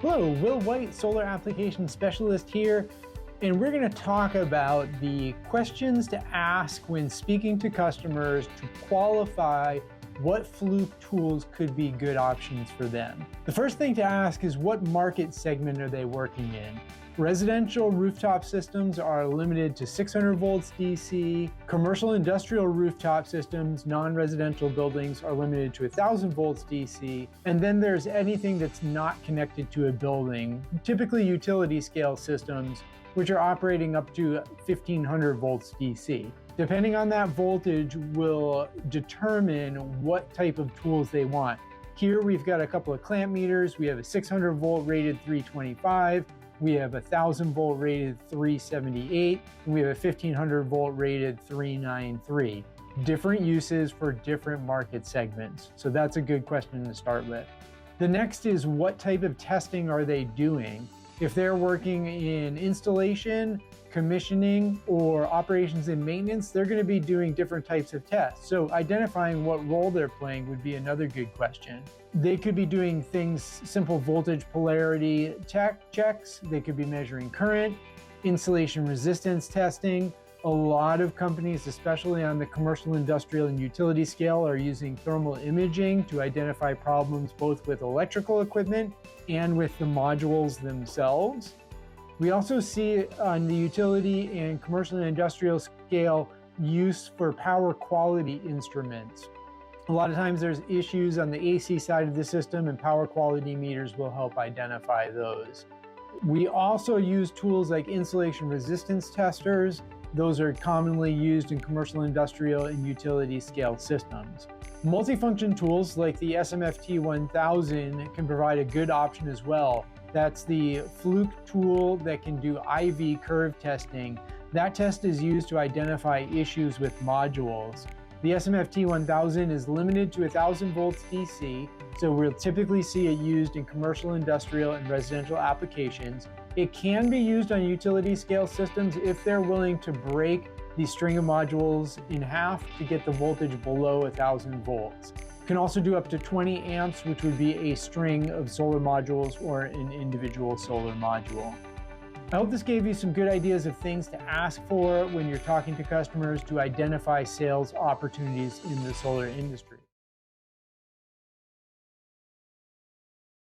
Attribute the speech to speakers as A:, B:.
A: Hello, Will White, Solar Application Specialist here, and we're going to talk about the questions to ask when speaking to customers to qualify what Fluke tools could be good options for them. The first thing to ask is what market segment are they working in? Residential rooftop systems are limited to 600 volts DC. Commercial industrial rooftop systems, non-residential buildings, are limited to 1000 volts DC. And then there's anything that's not connected to a building, typically utility scale systems, which are operating up to 1500 volts DC. Depending on that voltage will determine what type of tools they want. Here we've got a couple of clamp meters. We have a 600 volt rated 325. We have a 1000 volt rated 378, and we have a 1500 volt rated 393. Different uses for different market segments. So that's a good question to start with. The next is what type of testing are they doing? If they're working in installation, commissioning, or operations and maintenance, they're going to be doing different types of tests. So identifying what role they're playing would be another good question. They could be doing things, simple voltage polarity checks. They could be measuring current, insulation resistance testing. A lot of companies, especially on the commercial, industrial, and utility scale, are using thermal imaging to identify problems both with electrical equipment and with the modules themselves. We also see on the utility and commercial and industrial scale use for power quality instruments. A lot of times there's issues on the AC side of the system, and power quality meters will help identify those. We also use tools like insulation resistance testers. Those are commonly used in commercial, industrial, and utility scale systems. Multifunction tools like the SMFT-1000 can provide a good option as well. That's the Fluke tool that can do IV curve testing. That test is used to identify issues with modules. The SMFT-1000 is limited to 1000 volts DC, so we'll typically see it used in commercial, industrial, and residential applications. It can be used on utility scale systems if they're willing to break the string of modules in half to get the voltage below 1000 volts. It can also do up to 20 amps, which would be a string of solar modules or an individual solar module. I hope this gave you some good ideas of things to ask for when you're talking to customers to identify sales opportunities in the solar industry.